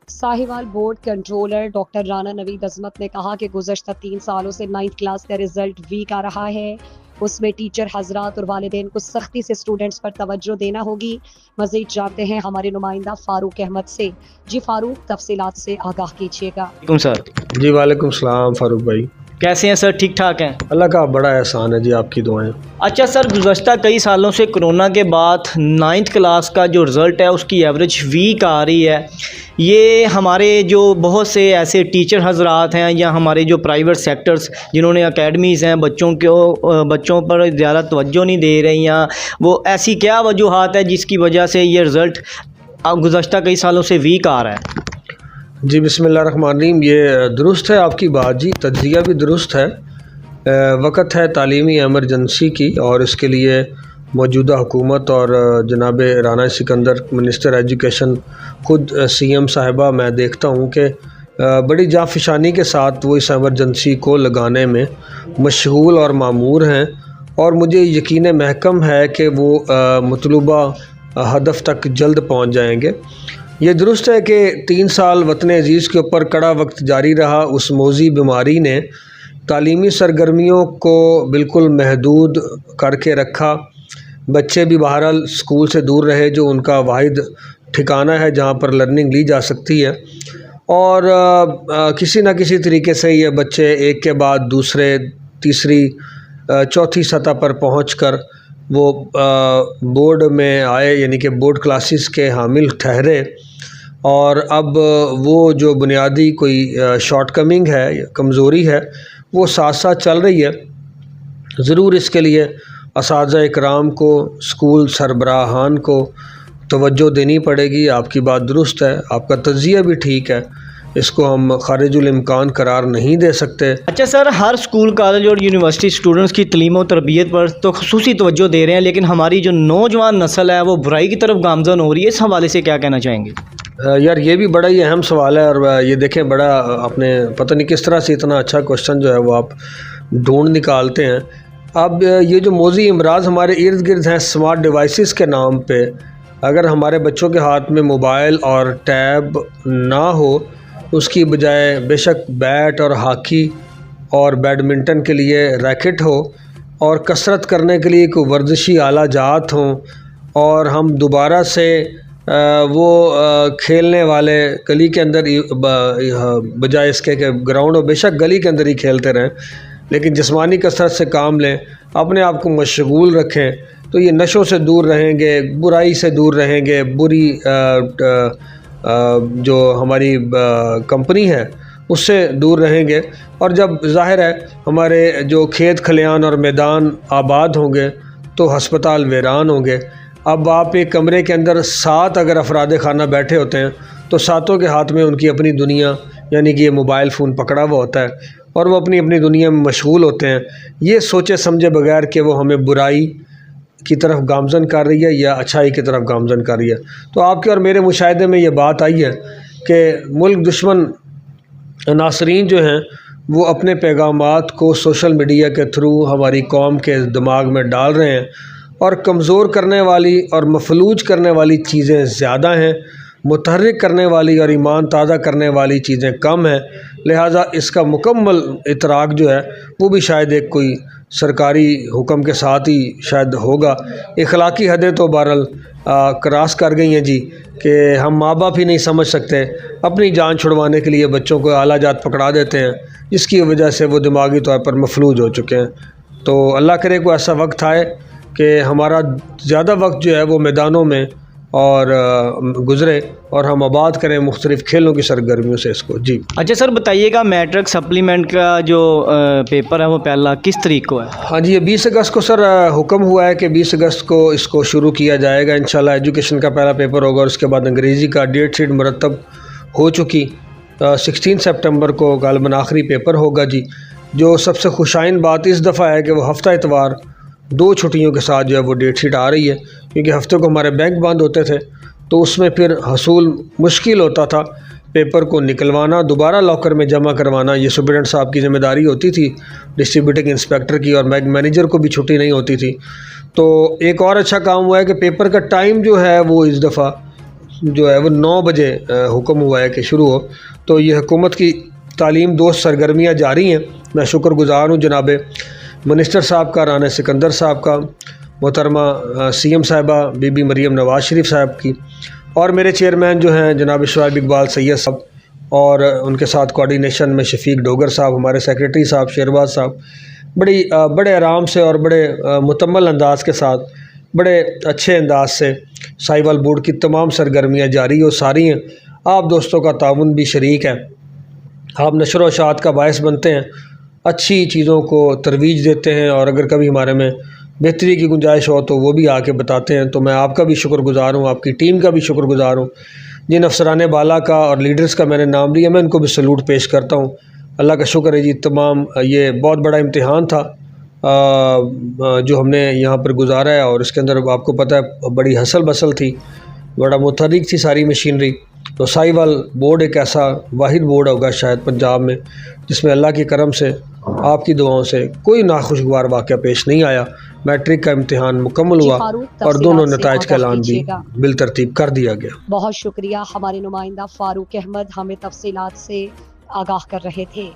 Sahiwal board controller doctor Rana Naveed Azmat ने कहा कि गुज़श्ता 3 सालों से 9th क्लास का रिजल्ट वीक आ रहा है। उसमें टीचर हजरात और वालिदैन को सख्ती से स्टूडेंट्स पर तवज्जो देना होगी। मजीद जानते हैं हमारे नुमाइंदा फारूक अहमद से। जी फारूक, तफसीलात से आगाह कीजिएगा। वालेकुम सर। जी वालेकुम सलाम फारूक भाई। कैसे हैं सर? ठीक ठाक हैं? अल्लाह का बड़ा एहसान है जी, आपकी दुआएं। अच्छा सर, गुज़श्ता कई सालों से कोरोना के बाद 9th क्लास का जो रिज़ल्ट है उसकी एवरेज वीक आ रही है। ये हमारे जो बहुत से ऐसे टीचर हजरात हैं या हमारे जो प्राइवेट सेक्टर्स जिन्होंने एकेडमीज़ हैं बच्चों पर ज़्यादा तवज्जो नहीं दे रही हैं, वो ऐसी क्या वजूहात है जिसकी वजह से ये रिज़ल्ट गुज़श्ता कई सालों से वीक आ रहा है? जी बिस्मिल्लाहिर्रहमानिर्रहीम, ये दुरुस्त है आपकी बात जी, तज्ज़िया भी दुरुस्त है। वक़्त है तालीमी एमरजेंसी की और इसके लिए मौजूदा हुकूमत और जनाब राना सिकंदर मिनिस्टर एजुकेशन ख़ुद CM साहिबा, मैं देखता हूँ कि बड़ी जाँफशानी के साथ वो इस एमरजेंसी को लगाने में मशगूल और मामूर हैं और मुझे यकीन महकम है कि वो मतलूबा हदफ तक जल्द पहुँच जाएंगे। ये दुरुस्त है कि 3 साल वतन अज़ीज़ के ऊपर कड़ा वक्त जारी रहा। उस मौजी बीमारी ने तालीमी सरगर्मियों को बिल्कुल महदूद करके रखा। बच्चे भी बहरहाल स्कूल से दूर रहे, जो उनका वाहिद ठिकाना है जहाँ पर लर्निंग ली जा सकती है, और किसी न किसी तरीके से ये बच्चे एक के बाद दूसरे, तीसरी, चौथी सतह पर पहुँचकर वो बोर्ड में आए, यानी कि बोर्ड क्लासेस के हामिल ठहरे। और अब वो जो बुनियादी कोई शॉर्टकमिंग है, कमज़ोरी है, वो साथ साथ चल रही है। ज़रूर इसके लिए असातिज़ा इकराम को, स्कूल सरबराहान को तवज्जो देनी पड़ेगी। आपकी बात दुरुस्त है, आपका तज्ज़िया भी ठीक है, इसको हम खारिजुल इम्कान करार नहीं दे सकते। अच्छा सर, हर स्कूल, कॉलेज और यूनिवर्सिटी स्टूडेंट्स की तलीम और तरबियत पर तो ख़ुसूसी तवज्जो दे रहे हैं, लेकिन हमारी जो नौजवान नस्ल है वो बुराई की तरफ गामज़न हो रही है। इस हवाले से क्या कहना चाहेंगे? यार, ये भी बड़ा ही अहम सवाल है, और ये देखें, बड़ा आपने पता नहीं किस तरह से इतना अच्छा क्वेश्चन जो है वो आप ढूंढ निकालते हैं। अब ये जो मौजी अमराज हमारे इर्द गिर्द हैं स्मार्ट डिवाइसेस के नाम पे, अगर हमारे बच्चों के हाथ में मोबाइल और टैब ना हो, उसकी बजाय बेशक बैट और हॉकी और बैडमिंटन के लिए रैकेट हो, और कसरत करने के लिए कोई वर्जिशी आला जात हों, और हम दोबारा से वो खेलने वाले गली के अंदर बजाय इसके कि ग्राउंड, और बेशक गली के अंदर ही खेलते रहें, लेकिन जिस्मानी कसरत से काम लें, अपने आप को मशगूल रखें, तो ये नशों से दूर रहेंगे, बुराई से दूर रहेंगे, बुरी जो हमारी कंपनी है उससे दूर रहेंगे। और जब ज़ाहिर है हमारे जो खेत खलियान और मैदान आबाद होंगे तो हस्पताल वीरान होंगे। अब आप एक कमरे के अंदर 7 अगर अफराद खाना बैठे होते हैं तो सातों के हाथ में उनकी अपनी दुनिया, यानी कि ये मोबाइल फ़ोन पकड़ा हुआ होता है, और वो अपनी अपनी दुनिया में मशगूल होते हैं, ये सोचे समझे बगैर कि वो हमें बुराई की तरफ गामज़न कर रही है या अच्छाई की तरफ गामज़न कर रही है। तो आपके और मेरे मुशाहिदे में ये बात आई है कि मुल्क दुश्मन नासरीन जो हैं वो अपने पैगामात को सोशल मीडिया के थ्रू हमारी कौम के दिमाग में डाल रहे हैं, और कमज़ोर करने वाली और मफलूज करने वाली चीज़ें ज़्यादा हैं, मुतहर्रिक करने वाली और ईमान ताज़ा करने वाली चीज़ें कम हैं। लिहाजा इसका मुकम्मल इतराक जो है वो भी शायद एक कोई सरकारी हुक्म के साथ ही शायद होगा। इखलाकी हदें तो बहरहाल क्रॉस कर गई हैं जी, कि हम माँ बाप ही नहीं समझ सकते, अपनी जान छुड़वाने के लिए बच्चों को आला जात पकड़ा देते हैं, जिसकी वजह से वो दिमागी तौर पर मफलूज हो चुके हैं। तो अल्लाह करे कोई ऐसा वक्त आए कि हमारा ज़्यादा वक्त जो है वो मैदानों में और गुज़रे, और हम आबाद करें मुख्तलिफ़ खेलों की सरगर्मियों से इसको। जी अच्छा सर, बताइएगा मैट्रिक सप्लीमेंट का जो पेपर है वो पहला किस तारीख को है? हाँ जी, ये 20 अगस्त को सर हुक्म हुआ है कि 20 अगस्त को इसको शुरू किया जाएगा इंशाल्लाह। एजुकेशन का पहला पेपर होगा, और उसके बाद अंग्रेज़ी का डेट शीट मुरतब हो चुकी। 16 सितंबर को गालिबन आखिरी पेपर होगा जी। जो सबसे खुशाइन बात इस दफ़ा है कि वो हफ्ता इतवार 2 छुट्टियों के साथ जो है वो डेट शीट आ रही है, क्योंकि हफ्ते को हमारे बैंक बंद होते थे, तो उसमें फिर हसूल मुश्किल होता था। पेपर को निकलवाना, दोबारा लॉकर में जमा करवाना, ये सुपरिटेंडेंट साहब की ज़िम्मेदारी होती थी, डिस्ट्रीब्यूटिंग इंस्पेक्टर की, और मैनेजर को भी छुट्टी नहीं होती थी। तो एक और अच्छा काम हुआ है कि पेपर का टाइम जो है वो इस दफ़ा جو ہے وہ 9 بجے حکم ہوا ہے کہ شروع ہو. تو یہ حکومت کی تعلیم دوست سرگرمیاں جاری ہیں. میں شکر گزار ہوں جناب منسٹر صاحب کا، رانا سکندر صاحب کا، محترمہ سی ایم صاحبہ بی بی مریم نواز شریف صاحب کی، اور میرے چیئرمین جو ہیں جناب شعیب اقبال سید صاحب، اور ان کے ساتھ کوارڈینیشن میں شفیق ڈوگر صاحب، ہمارے سیکریٹری صاحب شیرباز صاحب، بڑے آرام سے اور بڑے مکمل انداز کے ساتھ، بڑے اچھے انداز سے سائیوال بورڈ کی تمام سرگرمیاں جاری اور ساری ہیں. آپ دوستوں کا تعاون بھی شریک ہے، آپ نشر و اشاعت کا باعث بنتے ہیں، اچھی چیزوں کو ترویج دیتے ہیں، اور اگر کبھی ہمارے میں بہتری کی گنجائش ہو تو وہ بھی آ کے بتاتے ہیں. تو میں آپ کا بھی شکر گزار ہوں، آپ کی ٹیم کا بھی شکر گزار ہوں. جن افسران بالا کا اور لیڈرز کا میں نے نام لیا، میں ان کو بھی سلوٹ پیش کرتا ہوں. اللہ کا شکر ہے جی. تمام یہ بہت بڑا امتحان تھا جو ہم نے یہاں پر گزارا ہے، اور اس کے اندر آپ کو پتہ ہے بڑی ہسل بسل تھی، بڑا متحرک تھی ساری مشینری. تو سائیوال بورڈ ایک ایسا واحد بورڈ ہوگا شاید پنجاب میں جس میں اللہ کے کرم سے، آپ کی دعاؤں سے کوئی ناخوشگوار واقعہ پیش نہیں آیا. میٹرک کا امتحان مکمل ہوا اور دونوں نتائج کا اعلان بھی بالترتیب کر دیا گیا. بہت شکریہ. ہمارے نمائندہ فاروق احمد ہمیں تفصیلات سے آگاہ کر رہے تھے.